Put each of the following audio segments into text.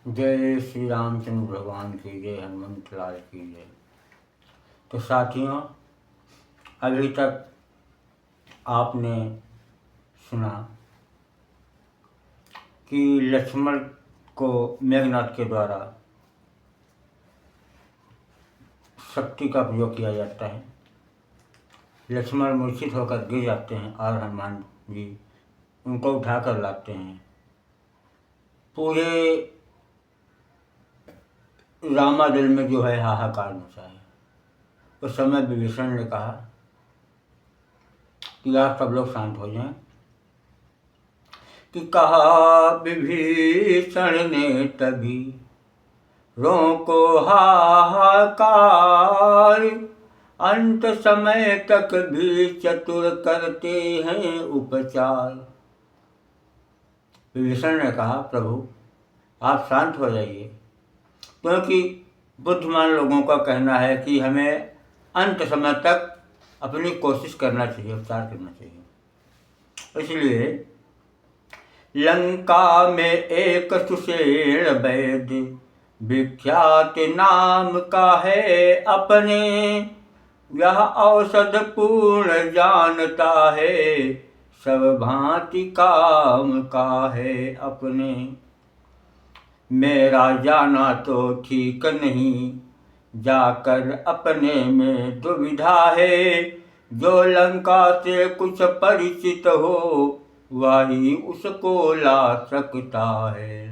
जय श्री रामचंद्र भगवान की जय, हनुमंत लाल की जय। तो साथियों, अभी तक आपने सुना कि लक्ष्मण को मेघनाथ के द्वारा शक्ति का प्रयोग किया जाता है। लक्ष्मण मूर्छित होकर गिर जाते हैं और हनुमान जी उनको उठाकर लाते हैं। पूरे रामादल में जो है हाहाकार मचा है। उस समय विभीषण ने कहा कि आप सब लोग शांत हो जाएं। कि कहा विभीषण ने तभी रोको हाहाकार, अंत समय तक भी चतुर करते हैं उपचार। विभीषण ने कहा, प्रभु आप शांत हो जाइए, क्योंकि बुद्धिमान लोगों का कहना है कि हमें अंत समय तक अपनी कोशिश करना चाहिए, उपचार करना चाहिए। इसलिए लंका में एक सुषेण वैद्य विख्यात नाम का है अपने, यह औषध पूर्ण जानता है, सब भांति काम का है अपने। मेरा जाना तो ठीक नहीं, जाकर अपने में दुविधा है, जो लंका से कुछ परिचित हो वही उसको ला सकता है।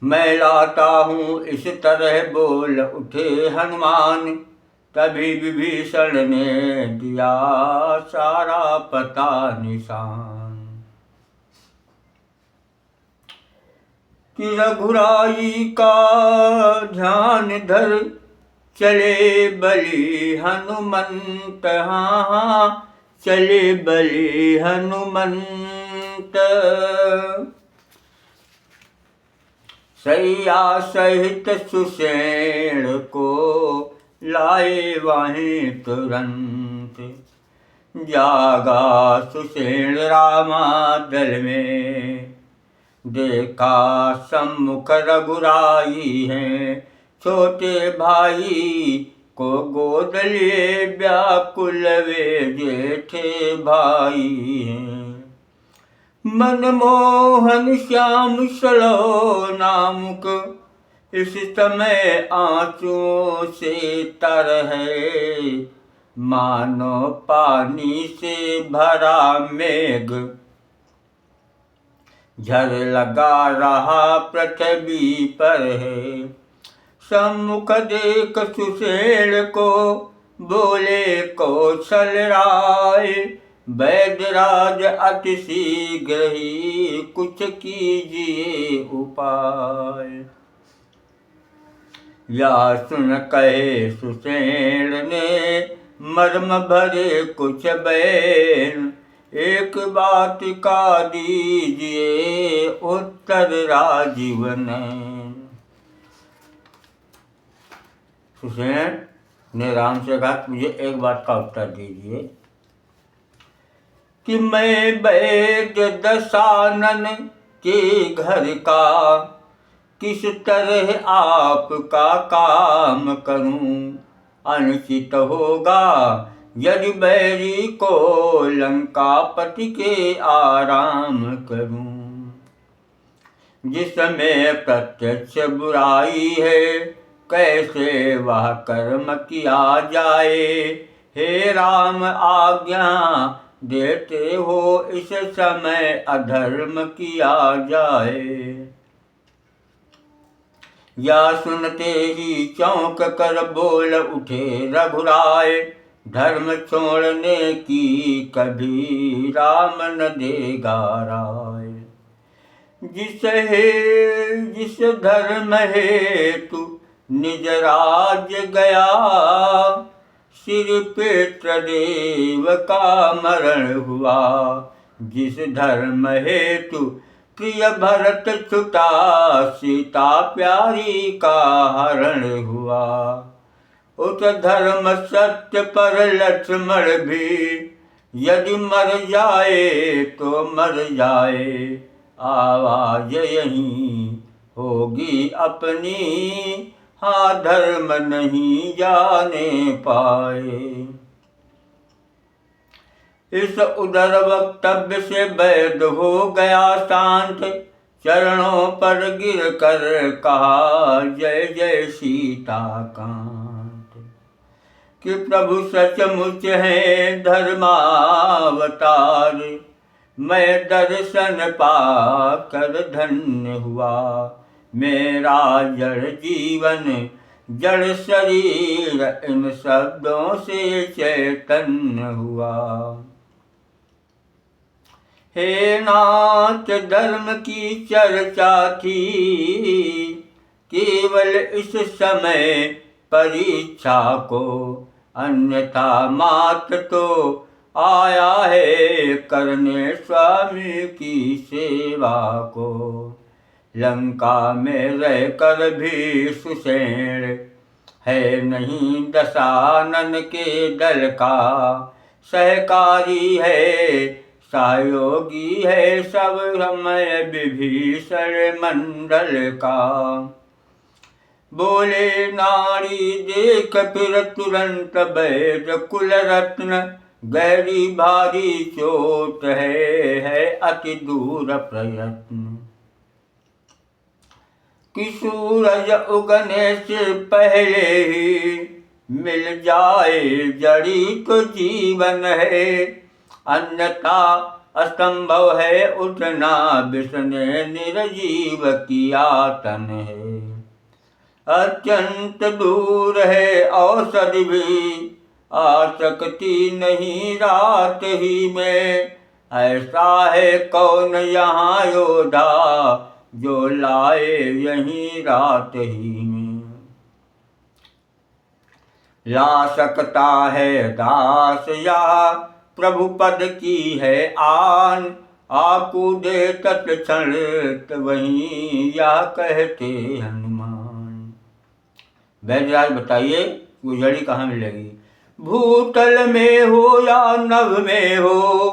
मैं लाता हूँ इस तरह बोल उठे हनुमान, तभी विभीषण ने दिया सारा पता निशान। कि रघुराई का ध्यान धर चले बलि हनुमंत, हाँ चले बलि हनुमंत। सैया सहित सुषेण को लाए वहीं तुरंत, जागा सुषेण रामादल में, देखा सम्मुख रघुराई हैं, छोटे भाई को गोद लिए व्याकुल वे जेठे भाई हैं। मनमोहन श्याम सलोनामुख इस समय आंसुओं से तर है, मानो पानी से भरा मेघ झर लगा रहा पृथ्वी पर है। सम्मुख देख सुषेण को बोले कौशल राय, वैद्यराज अति शीघ्र ही कुछ कीजिए उपाय। या सुन कहे सुषेण ने मर्म भरे कुछ बैन, एक बात का दीजिए उत्तर राजीव नैन। सुषेण ने राम से कहा, मुझे एक बात का उत्तर दीजिए कि मैं वैद्य दशानन के घर का किस तरह आपका काम करूं, अनुचित होगा यदि बैरी को लंकापति के आराम करूं। जिसमें प्रत्यक्ष बुराई है कैसे वह कर्म किया जाए, हे राम आज्ञा देते हो इस समय अधर्म किया जाए। या सुनते ही चौंक कर बोल उठे रघुराय, धर्म छोड़ने की कभी राम न देगा राय। जिस धर्म हेतु निज राज्य गया, सिर पितृदेव का मरण हुआ। जिस धर्म हेतु प्रिय भरत छुटा, सीता प्यारी का हरण हुआ। उस धर्म सत्य पर लक्ष्मण भी यदि मर जाए तो मर जाए, आवाज यहीं होगी अपनी, हाँ धर्म नहीं जाने पाए। इस उदर वक्तव्य से वैद हो गया शांत, चरणों पर गिर कर कहा जय जय सीताकांत। कि प्रभु सचमुच है धर्मावतार, मैं दर्शन पाकर धन्य हुआ। मेरा जड़ जीवन जड़ शरीर इन शब्दों से चैतन्य हुआ। हे नाथ धर्म की चर्चा थी, केवल इस समय परीक्षा को, अन्यथा मात्र तो आया है करने स्वामी की सेवा को। लंका में रहकर भी सुषेण है नहीं दशानन के दल का, सहकारी है सहयोगी है सब समय विभीषण मंडल का। बोले नारी देख फिर तुरंत वैद कुल रत्न, गहरी भारी चोट है अति दूर प्रयत्न। कि सूरज उगने से पहले ही मिल जाए जड़ी तो जीवन है, अन्यथा असंभव है उठना बिसने निर्जीव की आतन है। अत्यंत दूर है औषधि भी, आ सकती नहीं रात ही में। ऐसा है कौन यहाँ योद्धा, जो लाए यहीं रात ही में। ला सकता है दास या प्रभु पद की है आन, आकूदे तत्क्षण वहीं यह कहते हनुमान। वैद्यराज बताइए वो जड़ी कहाँ मिलेगी? भूतल में हो या नभ में हो,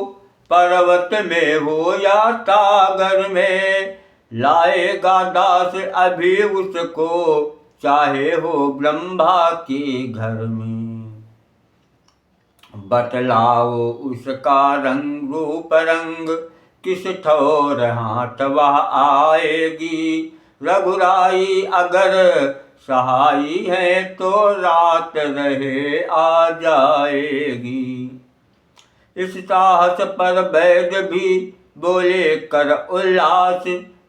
पर्वत में हो या सागर में, लाएगा दास अभी उसको, चाहे हो ब्रह्मा के घर में। बतलाओ उसका रंग रूप रंग, किस ठौर हाथ वह आएगी। रघुराई अगर सहाई है तो रात रहे आ जाएगी। इस साहस पर वैद्य भी बोले कर उल्लास,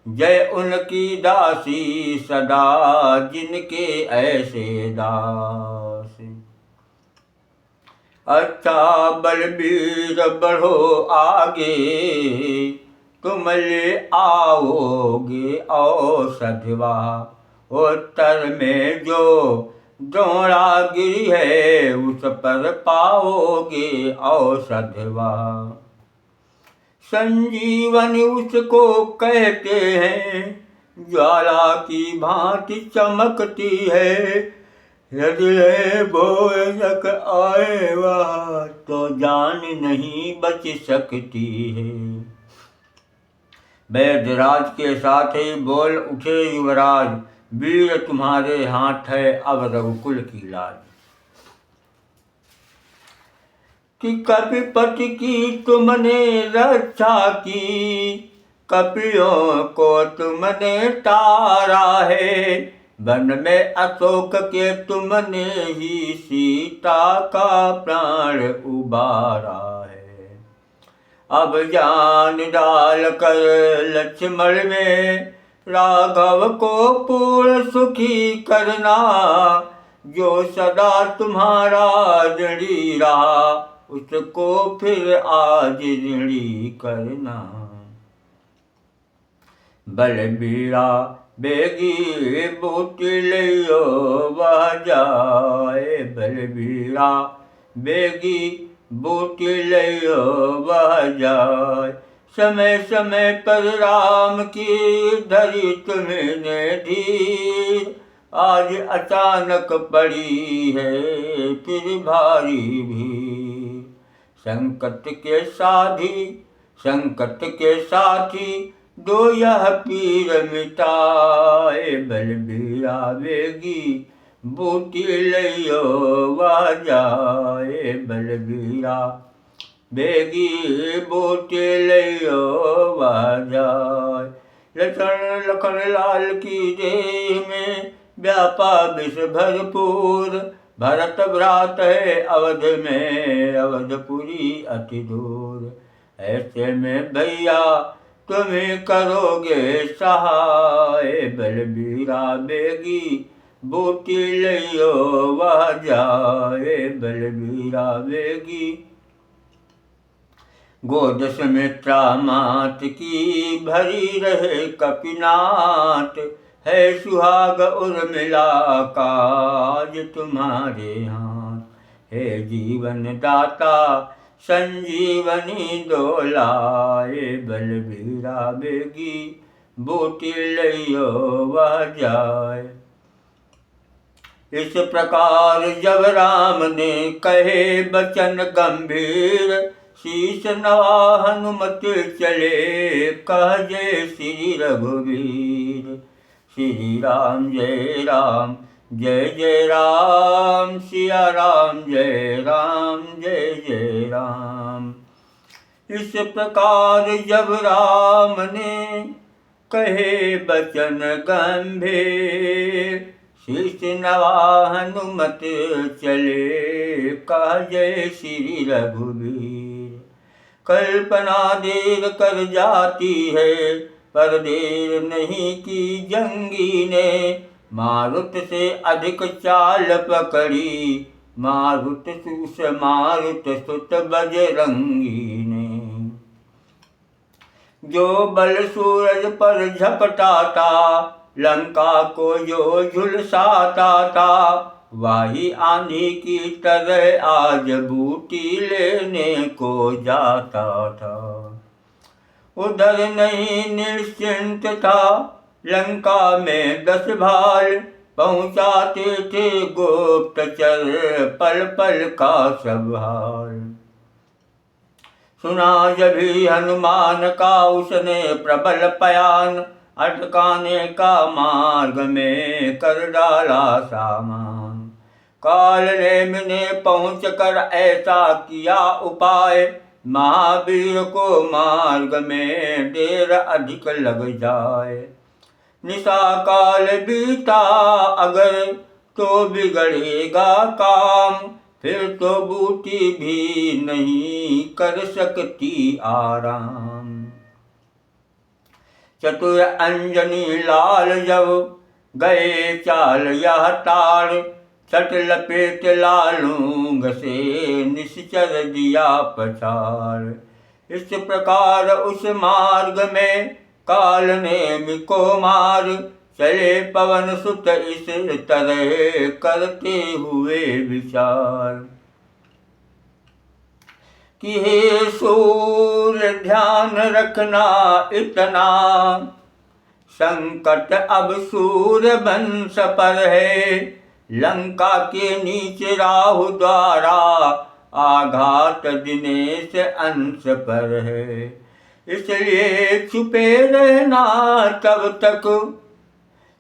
जय उनकी दासी सदा जिनके ऐसे दास। अच्छा बलबीर बढ़ो आगे, तुम ले आओगे औषधवा। उत्तर में जो द्रोणागिरि है, उस पर पाओगे औषधवा। संजीवनी उसको कहते हैं, ज्वाला की भांति चमकती है। यदि बोधक आएगा तो जान नहीं बच सकती है। वैद्यराज के साथ ही बोल उठे युवराज, वीर तुम्हारे हाथ है अब रघुकुल की लाज। कि कपिपति की तुमने रक्षा की, कपियों को तुमने तारा है। वन में अशोक के तुमने ही सीता का प्राण उबारा है। अब जान डाल कर लक्ष्मण में, राघव को पूर्ण सुखी करना। जो सदा तुम्हारा ऋणी रहा, उसको फिर आज ऋणी करना। बलबीरा बेगी बूटी लियो वह जाए। बलबीरा बेगी बूटी लियो वह जाए। समय समय पर राम की धरी तुमने धीर, आज अचानक पड़ी है फिर भारी भी। संकट के साथी दो यह पीर मिटाए बलबीरा वेगी बूटी लियो वह जाए बलबीरा बेगी बूटी लियो वह जाए। लखन लखन लाल की देह में व्यापा विष भरपूर भरत भ्रात है अवध में अवधपुरी अति दूर। ऐसे में भैया तुम्हें करोगे सहाय बलबीरा बेगी बूटी लियो वह जाए बलबीरा बेगी। गोद सुमित्रा मात की भरी रहे कपिनाथ है सुहाग उर्मिला काज तुम्हारे हाथ। हे जीवन दाता संजीवनी दोलाए बलबीरा बेगी बूटी लियो वह जाए। इस प्रकार जब राम ने कहे बचन गंभीर शीश नवा हनुमत चले कह जय श्री रघुवीर। श्री राम जय राम जय जय राम सिया राम जय जय राम। इस प्रकार जब राम ने कहे बचन गंभीर शीश नवा हनुमत चले कह जय श्री रघुवीर। कल्पना देर कर जाती है पर देर नहीं की जंगी ने मारुत से अधिक चाल पकड़ी मारुत सुत बजरंगी ने। जो बल सूरज पर झपटा था लंका को जो झुलसाता था वही आंधी की तरह आज बूटी लेने को जाता था। उधर नहीं निश्चिंत था लंका में 10 भाल पहुँचाते थे गुप्तचर पल पल का सब हाल। सुना जभी हनुमान का उसने प्रबल पयान अटकाने का मार्ग में कर डाला सामान। काल ने पहुँच कर ऐसा किया उपाय महावीर को मार्ग में देर अधिक लग जाए। निशा काल बीता अगर तो बिगड़ेगा काम फिर तो बूटी भी नहीं कर सकती आराम। चतुर अंजनी लाल जब गए चाल यह तार छट लपेट लालूंग से निश्चर दिया पछाड़। इस प्रकार उस मार्ग में काल ने को मार चले पवन सुत इस तरह करते हुए विचार कि हे सूर्य ध्यान रखना इतना संकट अब सूर्य वंश पर है। लंका के नीचे राहु द्वारा आघात दिनेश अंश पर है। इसलिए छुपे रहना तब तक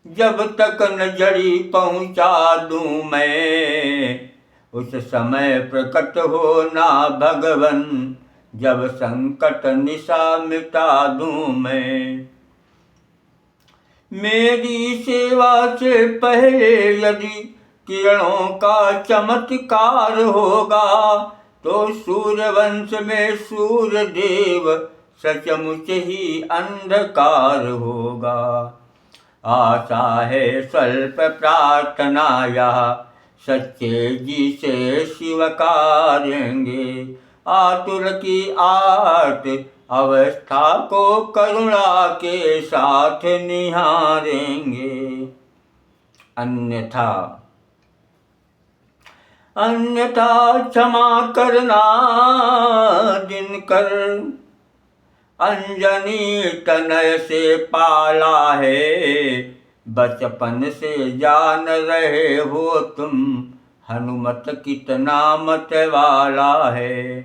जब तक न जड़ी पहुँचा दूँ मैं। उस समय प्रकट होना भगवन जब संकट निशा मिटा दूँ मैं। मेरी सेवा से पहले यदि किरणों का चमत्कार होगा तो सूर्यवंश में सूर्य देव सचमुच ही अंधकार होगा। आशा है स्वल्प प्रार्थना यह सच्चे जी से स्वीकारेंगे। आतुर की आर्त अवस्था को करुणा के साथ निहारेंगे। अन्यथा क्षमा करना दिनकर अंजनी तनय से पाला है। बचपन से जान रहे हो तुम हनुमत कितना मत वाला है।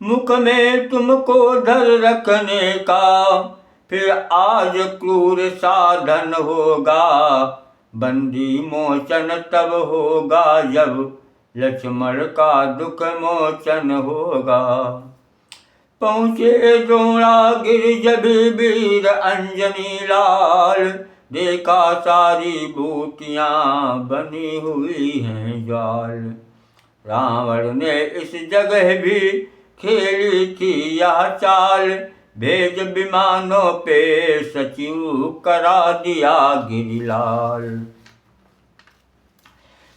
मुख में तुमको धर रखने का फिर आज क्रूर साधन होगा, बंदी मोचन तब होगा जब लक्ष्मण का दुख मोचन होगा। पहुँचे द्रोणागिरि जब वीर अंजनी लाल, देखा सारी बूटियाँ बनी हुई हैं ज्वाल। रावण ने इस जगह भी खेली थी यह चाल, भेज विमानों पे सचिव करा दिया गिरिलाल।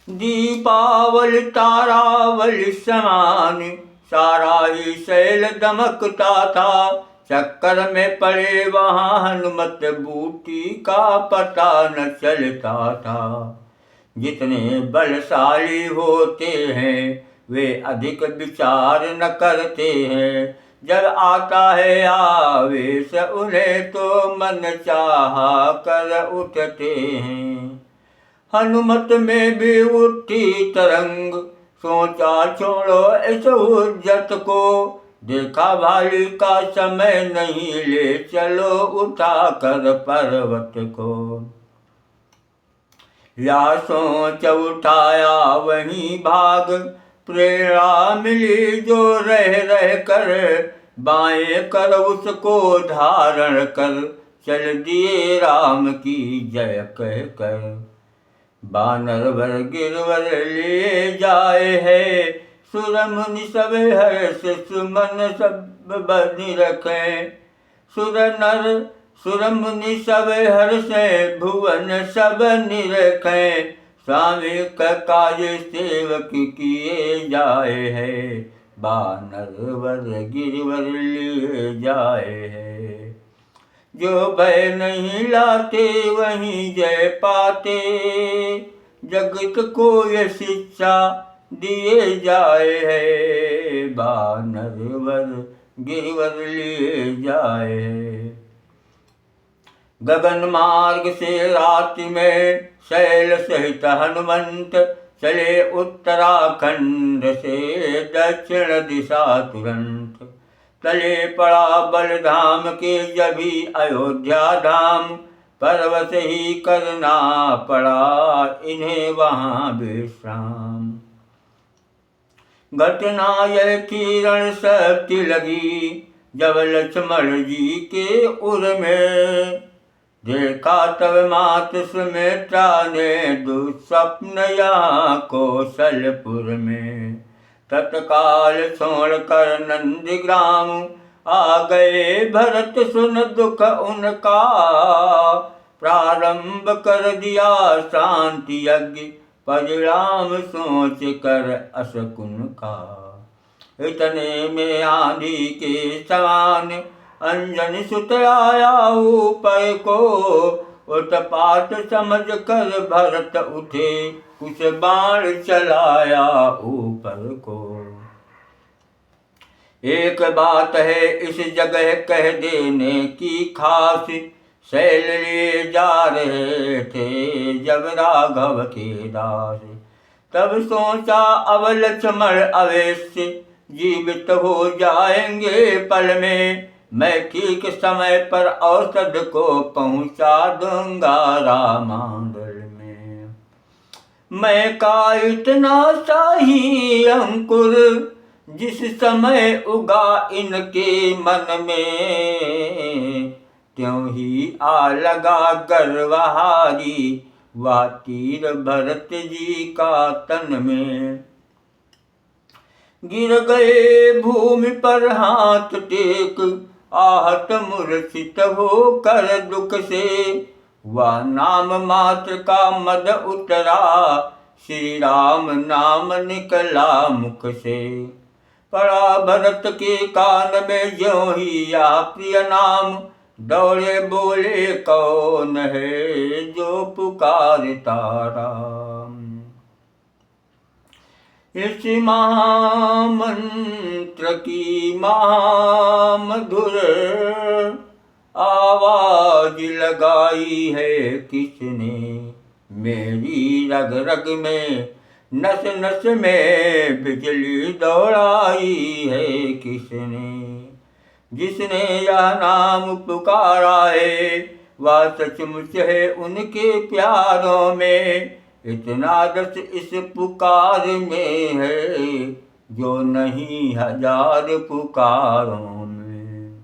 दीपावली तारावली समान सारा ही शैल दमकता था, चक्कर में पड़े वहाँ हनुमत बूटी का पता न चलता था। जितने बलशाली होते हैं वे अधिक विचार न करते हैं, जब आता है आवेश उन्हें तो मन चाहा कर उठते हैं। हनुमत में भी उठी तरंग, सोचा छोड़ो इस हुज्जत को, देखा भाली का समय नहीं ले चलो उठा कर पर्वत को। या सोच उठाया वहीं भाग, प्रेरणा मिली जो रह रह कर, बाएं कर उसको धारण कर, चल दिए राम की जय कह कर। बानर वर गिरवर लिए जाए है, सुर मुनि सब हर्ष सुमन सब बनी रखें। सुर मुनि सब हर्ष भुवन सब निरखें, स्वामी का काज सेवक किए जाए है, बानर वर गिरवर लिए जाए है। जो भय नहीं लाते वहीं जय पाते, जगत को ये शिक्षा दिए जाए है, बानर वर गिरवर लिए जाए है। गगन मार्ग से रात्रि में शैल सहित हनुमंत, चले उत्तराखंड से दक्षिण दिशा तुरंत। तले पड़ा बलधाम के जभी अयोध्या धाम, पर्वत ही करना पड़ा इन्हें वहाँ विश्राम। घटना यह किरण शक्ति लगी जब लक्ष्मण जी के उर में, देखा तब मात सुमित्रा ने दुस्वप्न यहाँ कौशलपुर में। तत्काल छोड़कर नंदीग्राम आ गए भरत सुन दुख उनका, प्रारंभ कर दिया शांति यज्ञ परिणाम सोच कर अशकुन का। इतने में आंधी के समान अंजनी सुत आया ऊपर को, उत्पात समझ कर भरत उठे कुछ बाण चलाया ऊपर को। एक बात है इस जगह कह देने की खास, शैल लिए जा रहे थे जब राघव के दास। तब सोचा अब लक्ष्मण अवश्य जीवित हो जाएंगे पल में, मैं ठीक समय पर औषध को पहुंचा दूंगा रामांगल में। मैं का इतना शाही अंकुर जिस समय उगा इनके मन में, त्यों ही आ लगा गर्वहारी वह तीर भरत जी का तन में। गिर गए भूमि पर हाथ टेक आहत मूर्छित होकर दुख से, वह नाम मात्र का मद उतरा श्री राम नाम निकला मुख से। पड़ा भरत के कान में ज्यों ही या प्रिय नाम, दौड़े बोले कौन है जो पुकारता राम। इस महामंत्र की महामधुर आवाज लगाई है किसने, मेरी रग रग में नस नस में बिजली दौड़ाई है किसने। जिसने यह नाम पुकारा है वह सचमुच है उनके प्यारों में। इतना रस इस पुकार में है जो नहीं हजार पुकारों में।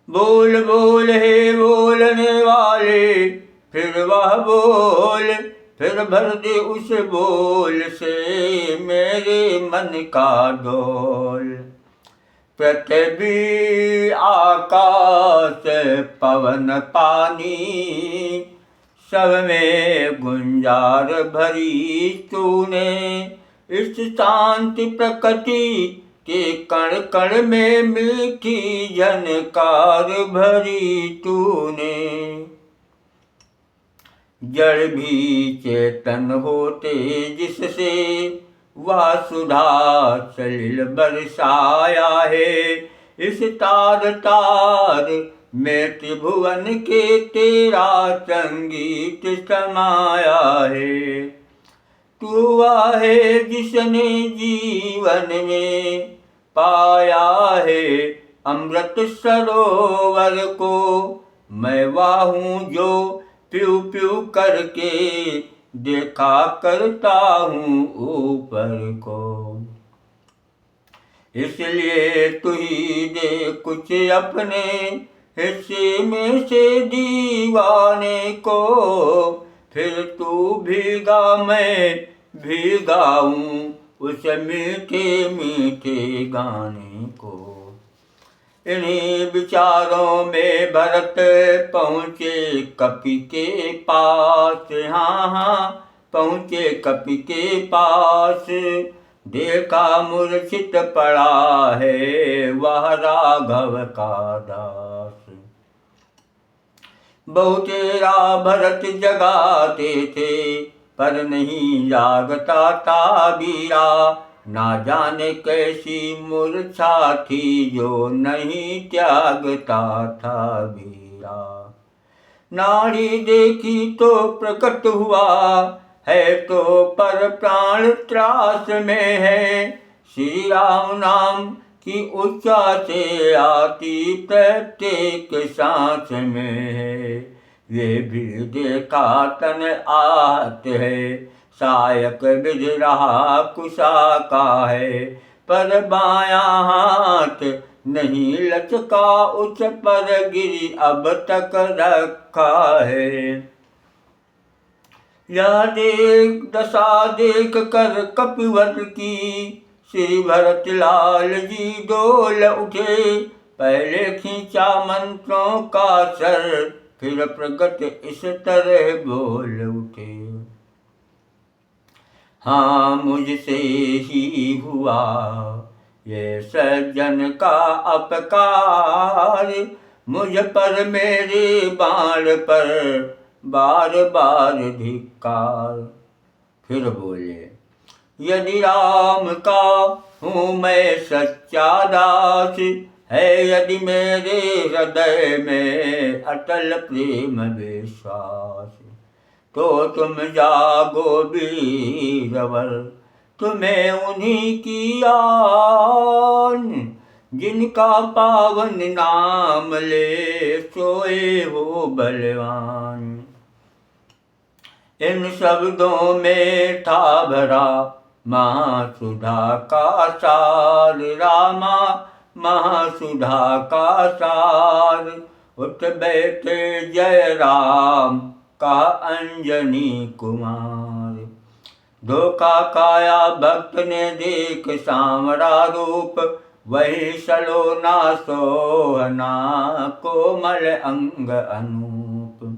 बोल बोल हे बोलने वाले, फिर वह बोल, फिर भर दे उस बोल से मेरे मन का डोल। पृथ्वी आकाश पवन पानी, सब में गुंजार भरी तूने। इस शांति प्रकृति के कण कण में मीठी झनकार भरी तूने। जड़ भी चेतन होते जिससे वह सुधा सलिल बरसाया है। इस तार तार में त्रिभुवन के तेरा संगीत समाया है। तू वह है जिसने जीवन में पाया है अमृत सरोवर को। मैं वह हूँ जो प्यू प्यू करके देखा करता हूँ ऊपर को। इसलिए तू ही दे कुछ अपने हिस्से में से दीवाने को। फिर तू भीगा मैं भीगाऊँ उस मीठे मीठे गाने को। इन्हीं विचारों में भरत पहुँचे कपि के पास। हाँ हाँ पहुँचे कपि के पास। देखा मूर्छित पड़ा है वह राघव का दास। बहुतेरा भरत जगाते थे पर नहीं जागता था बीरा। ना जाने कैसी मूर्छा थी जो नहीं त्यागता था बीरा। नाड़ी देखी तो प्रकट हुआ है तो पर प्राण त्रास में है। श्री राम नाम की उच्चा से आती प्रत्येक सांस में है। वे भी देखा तन आहत है सायक बिज रहा कुशा का है। पर बायां हाथ नहीं लचका उस पर गिरी अब तक रखा है। यह देख दशा देख कर कपिवत की श्री भरत लाल जी डोल उठे। पहले खींचा मंत्रों का सर फिर प्रगट इस तरह बोल उठे। हाँ मुझसे ही हुआ ये सज्जन का अपकार। मुझ पर मेरे बाण पर बार बार धिक्कार। फिर बोले यदि राम का हूँ मैं सच्चा दास। है यदि मेरे हृदय में अटल प्रेम विश्वास। तो तुम जागो वीरवर तुम्हें उन्हीं की आन। जिनका पावन नाम ले सोए हो बलवान। इन शब्दों में था भरा महासुधा का सार। रामा महासुधा का सार। उठ बैठे जय राम का अंजनी कुमार। धोखा खाया भक्त ने देख सांवरा रूप। वही सलोना सोहना कोमल अंग अनूप।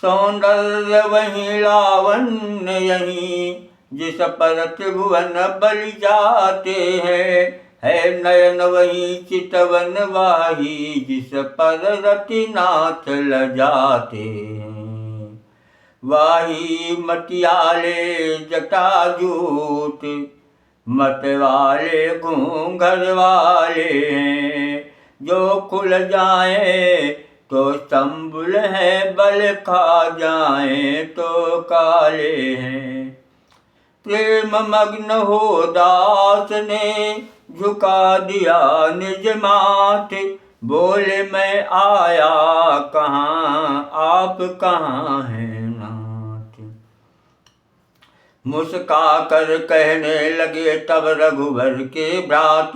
सौंदर्य वही लावण्य यही जिस पर त्रिभुवन बल जाते हैं। है नयन वही चितवन वाही जिस पर रतिनाथ लजाते हैं। वाही मटियाले जटाजूट मत वाले घूंघर वाले हैं। जो खुल जाए तो संबुल है बल खा जाए तो काले हैं। प्रेम मग्न हो दास ने झुका दिया निज माथ। बोले मैं आया कहाँ, आप कहाँ हैं नाथ। मुस्का कर कहने लगे तब रघुवर के भ्रात,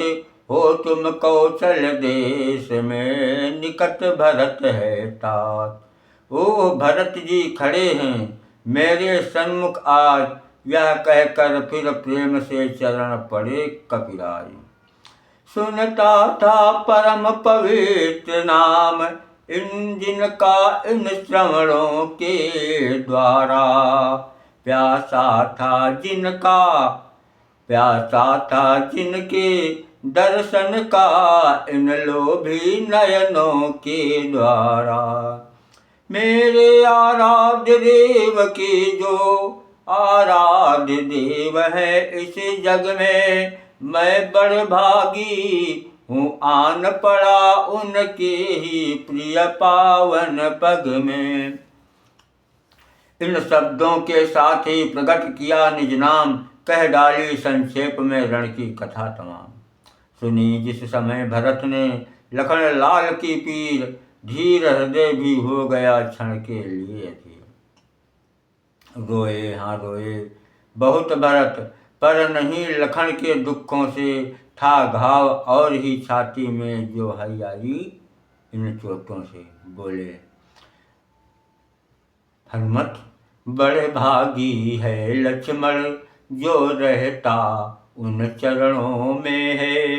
हो तुम कौशल देश में, निकट भरत है तात। ओ भरत जी खड़े हैं मेरे सन्मुख आज, यह कहकर फिर प्रेम से चरण पड़े कपिराज। सुनता था परम पवित्र नाम, इन जिनका इन श्रवणों के द्वारा। प्यासा था जिनका, प्यासा था जिनके दर्शन का, इन लोभी नयनों के द्वारा। मेरे आराध्य देव की जो आराध्य देव है इस जग में, मैं बड़ भागी हूँ आन पड़ा उनके ही प्रिय पावन पग में। इन शब्दों के साथ ही प्रकट किया निज नाम, कह डाली संक्षेप में रण की कथा तमाम। सुनी जिस समय भरत ने लखन लाल की पीर, धीर हृदय भी हो गया क्षण के लिए अधीर। रोए हाँ रोए बहुत भरत, पर नहीं लखन के दुखों से था घाव और ही छाती में जो हरियाई इन चोटों से। बोले हनुमत बड़े भागी है लक्ष्मण, जो रहता उन चरणों में है,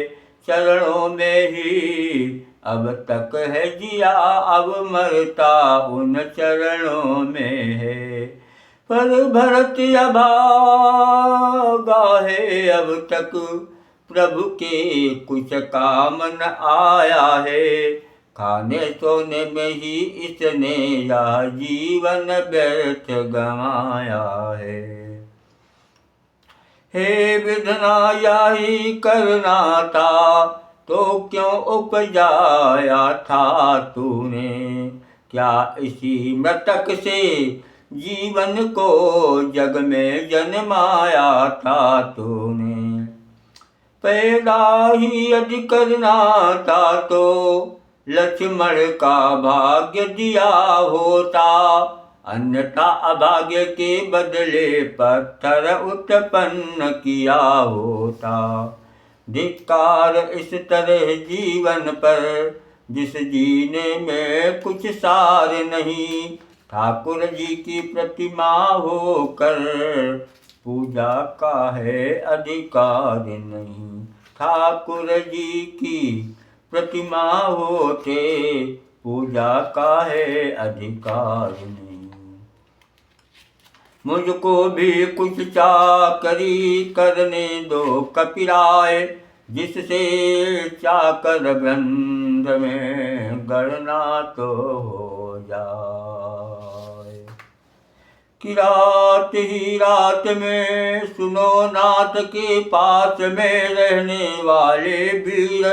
चरणों में ही अब तक है जिया, अब मरता उन चरणों में है। पर भरत अभागा है अब तक, प्रभु के कुछ काम न आया है, खाने सोने में ही इसने यह जीवन व्यर्थ गंवाया है। हे विधना यही करना था, तो क्यों उपजाया था तूने, क्या इसी मृतक से जीवन को जग में जन्माया था तूने। पैदा ही यदि करना था तो लक्ष्मण का भाग्य दिया होता, अन्यथा अभाग्य के बदले पत्थर उत्पन्न किया होता। धिक्कार इस तरह जीवन पर, जिस जीने में कुछ सार नहीं, ठाकुर जी की प्रतिमा होकर पूजा का है अधिकार नहीं। ठाकुर जी की प्रतिमा होते पूजा का है अधिकार नहीं। मुझको भी कुछ चाकरी करने दो कपिराय, जिससे चाकर बंद में गणना तो हो जाए। कि रात ही रात में सुनो नाथ के पास में रहने वाले वीर,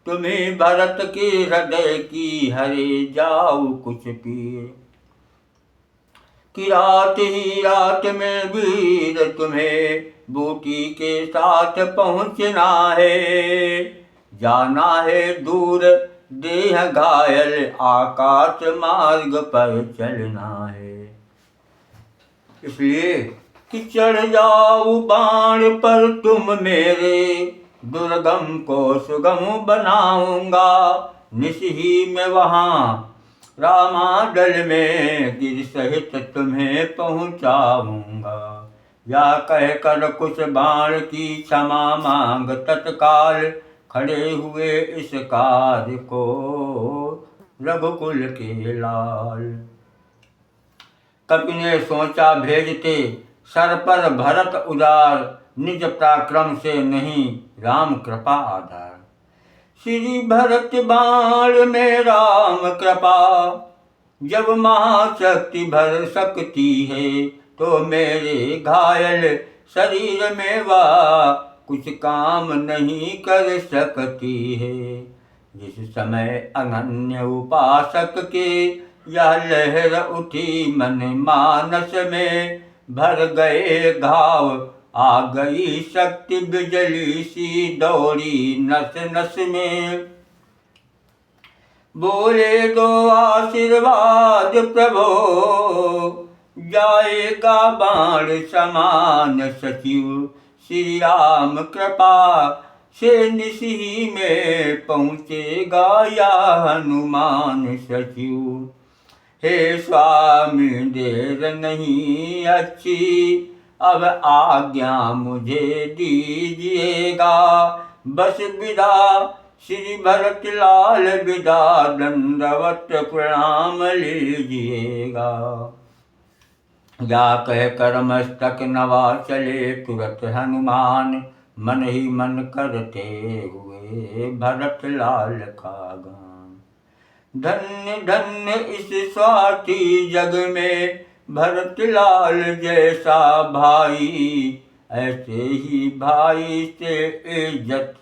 तुम्हें भरत के हृदय की हरे जाऊ कुछ पीर। कि रात ही रात में वीर तुम्हें बूटी के साथ पहुँचना है, जाना है दूर देह घायल आकाश मार्ग पर चलना है। इसलिए कि चढ़ जाओ बाण पर तुम मेरे, दुर्गम को सुगम बनाऊंगा, निश ही में वहाँ रामादल में गिर सहित तुम्हें पहुँचाऊंगा। या कहकर कुछ बाण की क्षमा मांग तत्काल, खड़े हुए इस कार्य को रघुकुल के लाल। कपि ने सोचा भेजते सर पर भरत उदार, निज पराक्रम से नहीं राम कृपा आधार। श्री भरत बाण में राम कृपा, जब महाशक्ति भर सकती है, तो मेरे घायल शरीर में वह कुछ काम नहीं कर सकती है। जिस समय अनन्य उपासक के यह लहर उठी मन मानस में, भर गए घाव आ गई शक्ति बिजली सी दौड़ी नस नस में। बोले दो आशीर्वाद प्रभो, जाएगा बाण समान सचिव। श्री राम कृपा से निसी में पहुँचेगा या हनुमान सचिव। हे स्वामी देर नहीं अच्छी, अब आज्ञा मुझे दीजिएगा। बस विदा श्री भरत लाल विदा, दंडवत प्रणाम लीजिएगा। या कह कर मस्तक नवा चले तुरंत हनुमान, मन ही मन करते हुए भरत लाल का गान। धन्य धन्य इस स्वार्थी जग में भरत लाल जैसा भाई। ऐसे ही भाई से इज्जत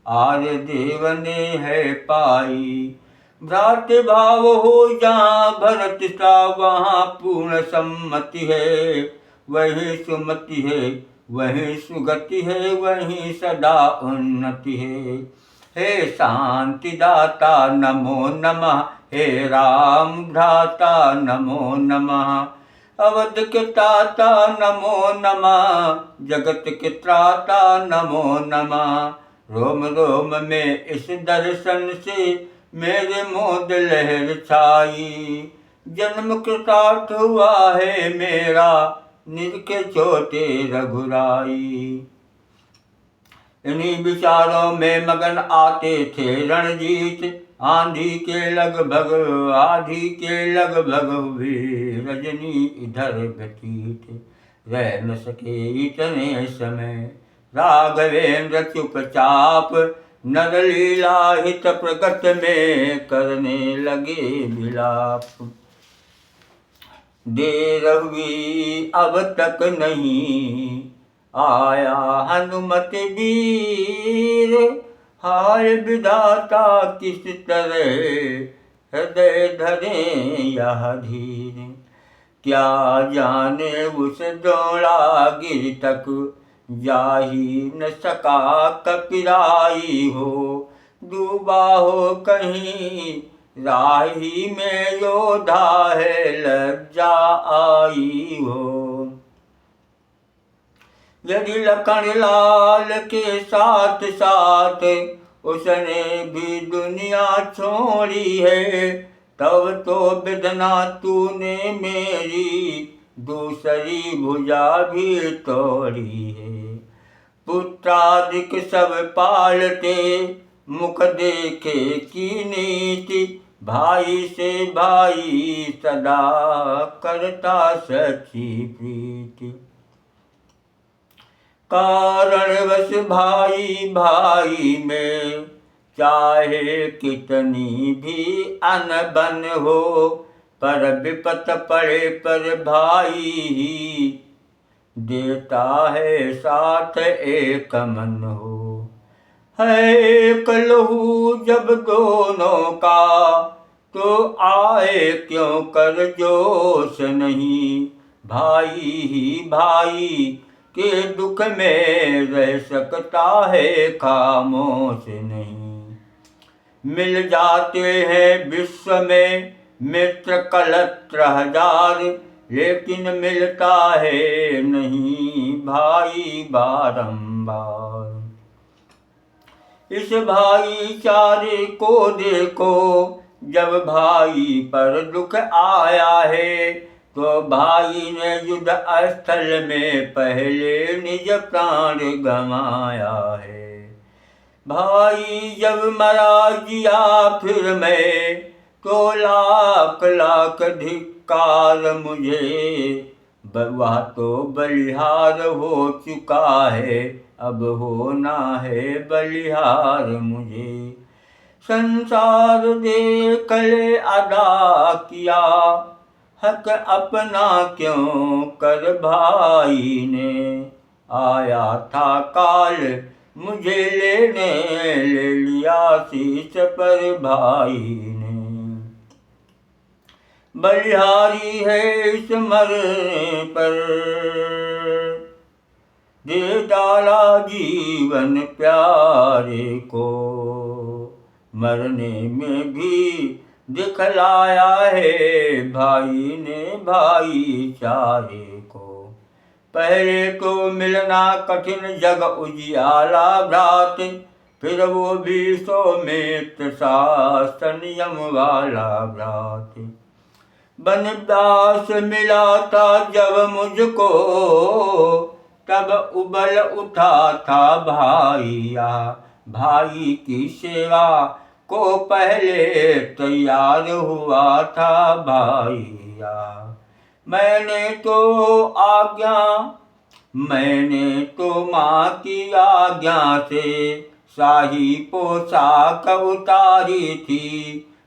आर्य देव ने है पाई। भ्रातृ भाव हो जहाँ भरत सा, वहाँ पूर्ण सम्मति है। वहीं सुमति है, वहीं सुगति है, वहीं सदा उन्नति है। हे शांति दाता नमो नमः, हे राम भ्राता नमो नमः। अवध के ताता नमो नमः, जगत के त्राता नमो नमः। रोम रोम में इस दर्शन से मेरे मोद लहर छाई। जन्म कृतार्थ हुआ है मेरा, निज के छोटे रघुराई। इन्हीं विचारों में मगन आते थे रणजीत, आंधी के लगभग आधी के लगभग हुए रजनी इधर व्यतीत। रह न सके इतने समय राघवेंद्र चुपचाप, नर लीला हित प्रगट में करने लगे विलाप। देर हुई अब तक नहीं आया हनुमत वीर। हाय विधाता किस तरह हृदय धरे यह धीर। क्या जाने उस द्रोणागिरि तक जा ही न सका कपिराई हो। डूबा हो कहीं राही में योधा है लज्जा आई हो। यदि लखन लाल के साथ साथ उसने भी दुनिया छोड़ी है, तब तो विधना तूने मेरी दूसरी भुजा भी तोड़ी है। पुत्रादिक सब पालते मुख देखे की नीति, भाई से भाई सदा करता सच्ची प्रीति। कारणवश भाई भाई में चाहे कितनी भी अनबन हो, पर विपत पड़े पर भाई ही देता है साथ एक मन हो। है एक लहू जब दोनों का, तो आए क्यों कर जोश नहीं। भाई ही भाई के दुख में रह सकता है खामोश नहीं। मिल जाते हैं विश्व में मित्र कलत्र हजार, लेकिन मिलता है नहीं भाई बारंबार। इस भाईचारे को देखो, जब भाई पर दुख आया है, तो भाई ने युद्ध स्थल में पहले निज प्राण गंवाया है। भाई जब मरा जिया फिर मैं, तो लाख लाख धिक्कार मुझे। वह तो बलिहार हो चुका है, अब होना है बलिहार मुझे। संसार दे कले अदा किया, हक अपना क्यों कर भाई ने। आया था काल मुझे लेने, ले लिया शीश पर भाई ने। बलिहारी है इस मरने पर, दे डाला जीवन प्यारे को, मरने में भी दिखलाया है भाई ने भाईचारे को। पहले तो मिलना कठिन जग उजियाला भ्रात, फिर वो भी सौमित्र सा संयम वाला भ्रात। बनदास मिला था जब मुझको, तब उबल उठा था भाइया, भाई की सेवा को पहले तैयार हुआ था भाइया। मैंने तो माँ की आज्ञा से शाही पोशाक उतारी थी,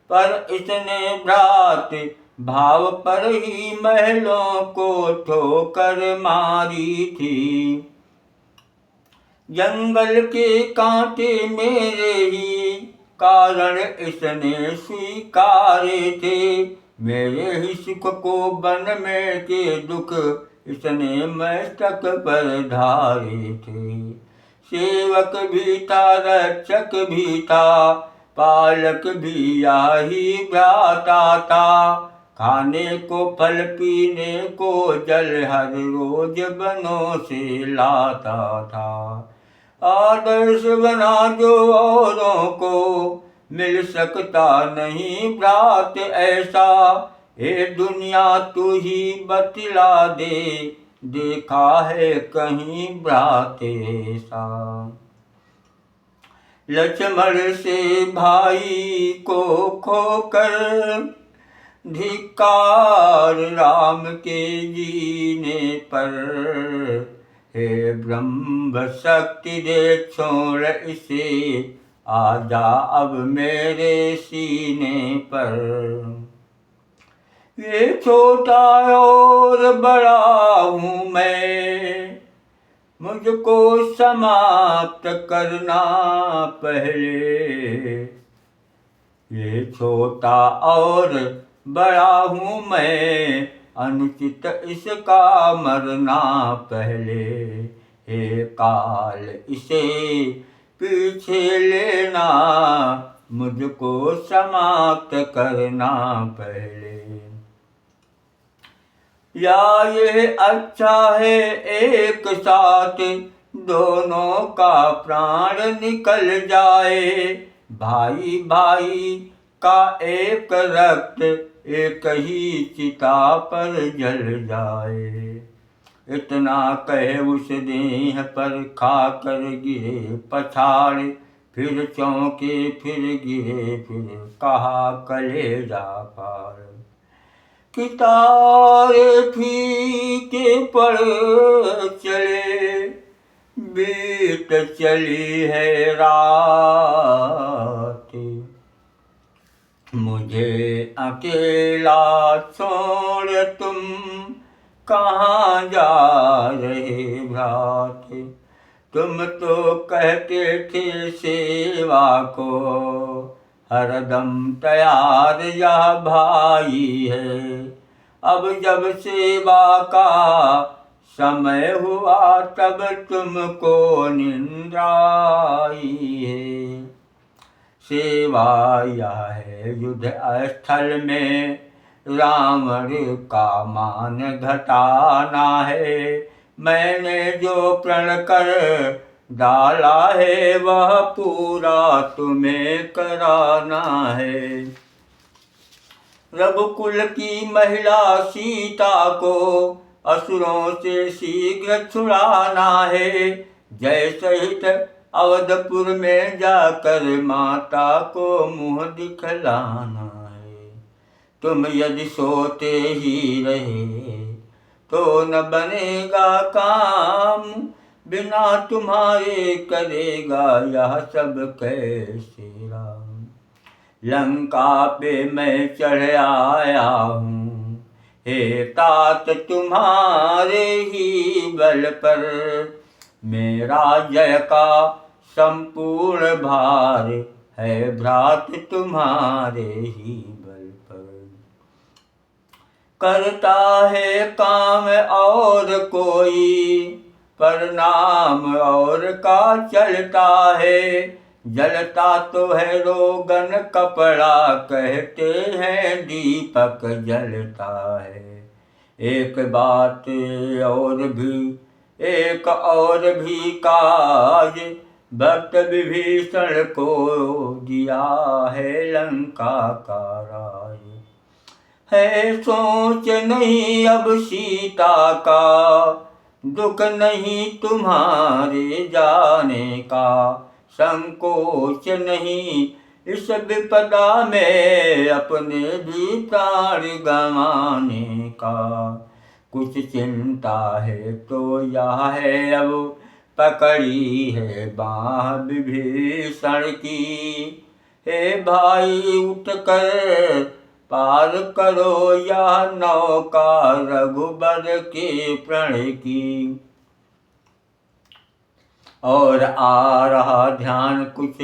पर इसने भ्रात भाव पर ही महलों को ठोकर मारी थी। जंगल के कांटे मेरे ही कारण इसने स्वीकारे थे, मेरे ही सुख को वन में के दुख इसने मस्तक पर धारे थे। सेवक भी था रक्षक भी था, पालक भी यही भ्राता था, खाने को फल पीने को जल हर रोज बनों से लाता था। आदर्श बना जो औरों को मिल सकता नहीं भ्रात ऐसा, ये दुनिया तू ही बतला दे, देखा है कहीं भ्रात ऐसा। लक्ष्मण से भाई को खोकर धिक्कार राम के जीने पर, हे ब्रह्म शक्ति दे छोड़ इसे, आजा अब मेरे सीने पर। ये छोटा और बड़ा हूँ मैं, मुझको समाप्त करना पहले। ये छोटा और बड़ा हूँ मैं, अनुचित इसका मरना पहले। हे काल इसे पीछे लेना, मुझको समाप्त करना पहले। या ये अच्छा है एक साथ दोनों का प्राण निकल जाए, भाई भाई का एक रक्त एक ही चिता पर जल जाए। इतना कहे उस देह पर खाकर गिरे पछाड़, फिर चौंके फिर गिरे फिर कहा कलेजा फाड़। कि तारे फीके पड़ चले, बीत चली है रात, मुझे अकेला छोड़ तुम कहाँ जा रहे भ्रात। तुम तो कहते थे सेवा को हरदम तैयार यह भाई है, अब जब सेवा का समय हुआ तब तुमको निंदा आई है। सेवा यह है युद्ध स्थल में रावण का मान घटाना है, मैंने जो प्रण कर डाला है वह पूरा तुम्हें कराना है। रघुकुल की महिला सीता को असुरों से शीघ्र छुड़ाना है, जय सहित अवधपुर में जाकर माता को मुँह दिखलाना है। तुम यदि सोते ही रहे तो न बनेगा काम, बिना तुम्हारे करेगा यह सब कैसे राम। लंका पे मैं चढ़ आया हूँ, हे तात तुम्हारे ही बल पर, मेरा जय का संपूर्ण भार है भ्रात तुम्हारे ही बल पर। करता है काम और कोई पर नाम और का चलता है। जलता तो है रोगन कपड़ा, कहते हैं दीपक जलता है। एक बात और भी, एक और भी काज, भक्त विभीषण को दिया है लंका का राज। है सोच नहीं अब सीता का, दुख नहीं तुम्हारे जाने का। संकोच नहीं इस विपदा में अपने भी प्राण गंवाने का। कुछ चिंता है तो यह है अब, पकड़ी है बाह विभीषण की। हे भाई उठकर पार करो यह नौका रघुबर के प्रण की। और आ रहा ध्यान कुछ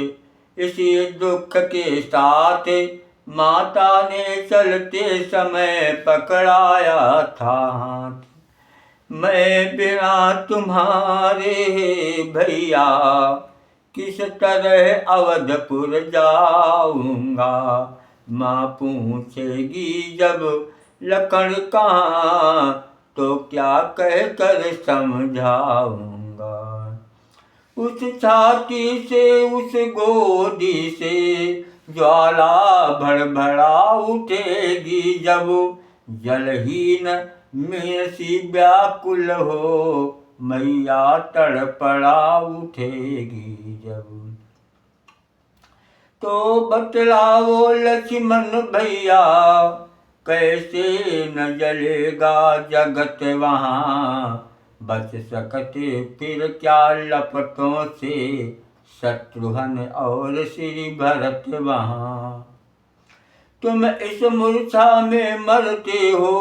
इसी दुख के साथ, माता ने चलते समय पकड़ाया था हाथ। मैं बिना तुम्हारे भैया किस तरह अवधपुर जाऊंगा। माँ पूछेगी जब लखन कहाँ, तो क्या कहकर समझाऊंगा। उस छाती से उस गोदी से ज्वाला भड़भड़ा उठेगी जब। जलहीन में सी व्याकुल हो मैया तड़पड़ा उठेगी जब। तो बतलाओ लक्ष्मण भैया, कैसे न जलेगा जगत वहाँ। बच सकते फिर क्या लपटों से, शत्रुघ्न और श्री भरत वहाँ। तुम इस मूर्छा में मरते हो,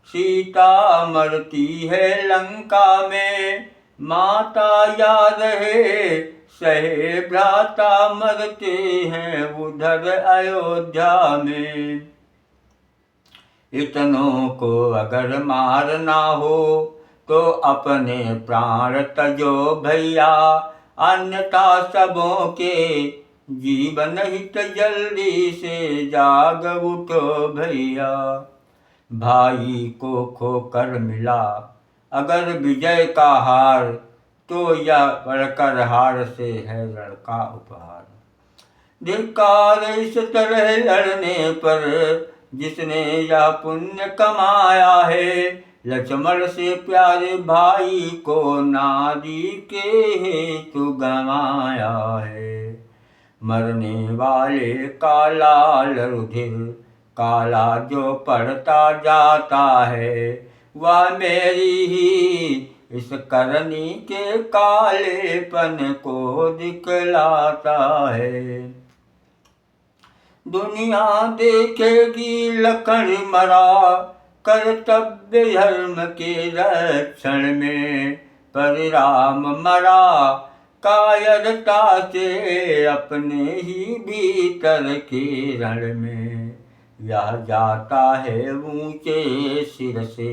सीता मरती है लंका में। माता याद है सहे भ्राता मरते हैं उधर अयोध्या में। इतनों को अगर मारना हो तो अपने प्राण तजो भैया, अन्यथा सबों के जीवन हित जल्दी से जाग उठो भैया। भाई को खोकर मिला अगर विजय का हार, तो यह बढ़कर हार से है लड़का उपहार। धिक्कार इस तरह लड़ने पर जिसने यह पुण्य कमाया है। लक्ष्मण से प्यारे भाई को नारी के हेतु गंवाया है। मरने वाले का लाल रुधिर काला जो पड़ता जाता है, वह मेरी ही इस करनी के कालेपन को दिखलाता है। दुनिया देखेगी लखन मरा कर्तव्य धर्म के रक्षण में, पर राम मरा कायरता से अपने ही भीतर के रण में। यह जाता है ऊंचे सिर से,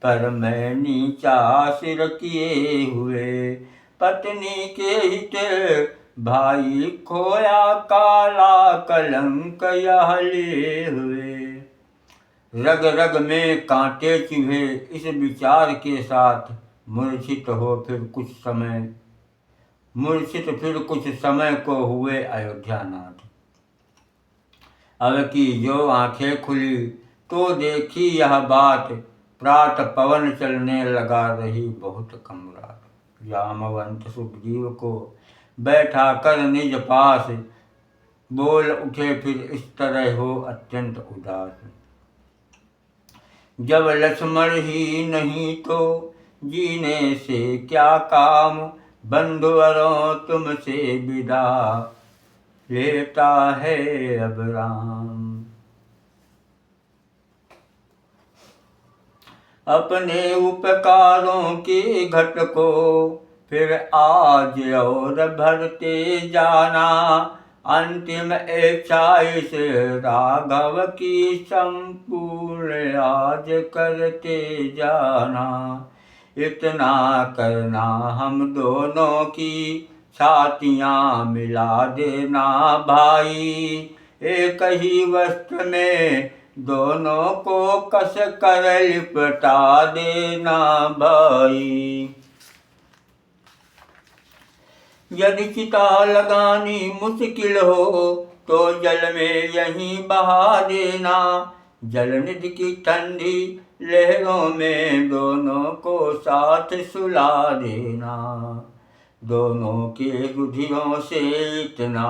पर मैं नीचा सिर किए हुए। पत्नी के हित भाई खोया काला कलंक यह लिए हुए। रग रग में कांटे चुभे इस विचार के साथ, मूर्छित फिर कुछ समय को हुए अयोध्यानाथ। अब की जो आंखें खुली तो देखी यह बात, प्रात पवन चलने लगा रही बहुत कम रात। जामवंत सुग्रीव को बैठा कर निज पास, बोल उठे फिर इस तरह हो अत्यंत उदास। जब लक्ष्मण ही नहीं तो जीने से क्या काम, बंधुवरों तुमसे विदा लेता है अब राम। अपने उपकारों के घट को फिर आज और भरते जाना, अंतिम इच्छा इस राघव की संपूर्ण आज करते जाना। इतना करना हम दोनों की छातियाँ मिला देना भाई, एक ही वस्त्र में दोनों को कस कर लिपटा देना भाई। यदि चिता लगानी मुश्किल हो तो जल में यहीं बहा देना, जल निधि की ठंडी लहरों में दोनों को साथ सुला देना। दोनों के रुधिरों से इतना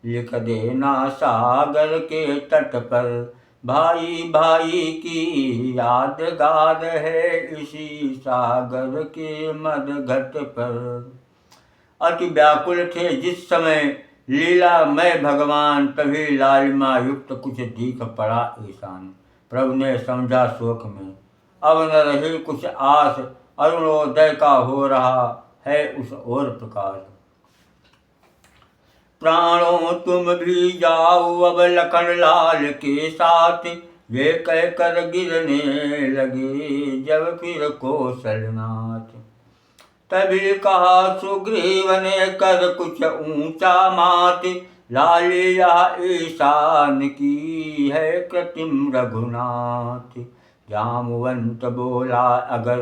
लिख देना सागर के तट पर, भाई भाई की यादगार है इसी सागर के मदघट पर। अति व्याकुल थे जिस समय लीलामय भगवान, तभी लालिमा युक्त कुछ दीख पड़ा ईशान। प्रभु ने समझा शोक में, अब न रही कुछ आस, अरुणोदय का हो रहा है उस ओर प्रकाश। प्राणों तुम भी जाओ अब लखन लाल के साथ, वे कह कर गिरने लगे जब फिर कौशलनाथ। तभी कहा सुग्रीव ने कर कुछ ऊंचा मात, लाली यह ईशान की है कृत्रिम रघुनाथ। जामवंत बोला अगर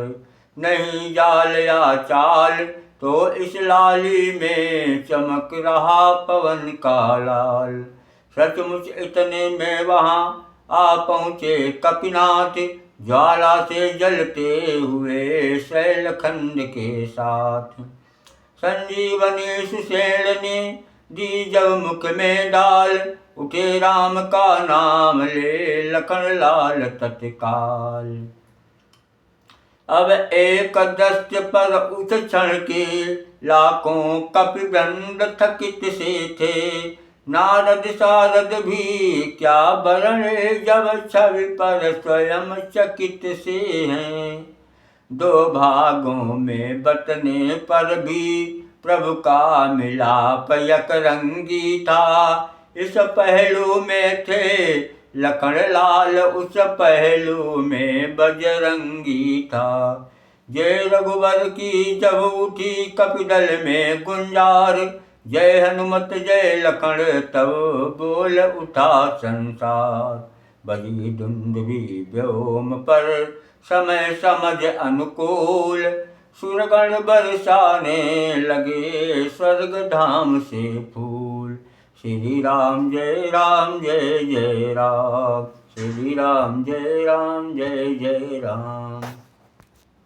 नहीं जाल या चाल, तो इस लाली में चमक रहा पवन का लाल। सचमुच इतने में वहाँ आ पहुँचे कपिनाथ, ज्वाला से जलते हुए शैलखंड के साथ। संजीवनी सुषेण ने दी जब मुख में डाल, उठे राम का नाम ले लखन लाल तत्काल। अब एक दृश्य पर उस क्षण के लाखों कपिवृंद थकित से थे, नारद सारद भी क्या बरणे जब छवि पर स्वयं चकित से हैं। दो भागों में बटने पर भी प्रभु का मिलाप एक रंगी था, इस पहलू में थे लखन लाल उस पहलू में बजरंगी था। जय रघुवर की जब उठी कपिदल में गुंजार, जय हनुमत जय लखन तब बोल उठा संसार। बजी दुंदुभी व्योम पर समय समझ अनुकूल, सुरगण बरसाने लगे स्वर्ग धाम से फूल। श्री राम जय जय राम, श्री राम जय जय राम।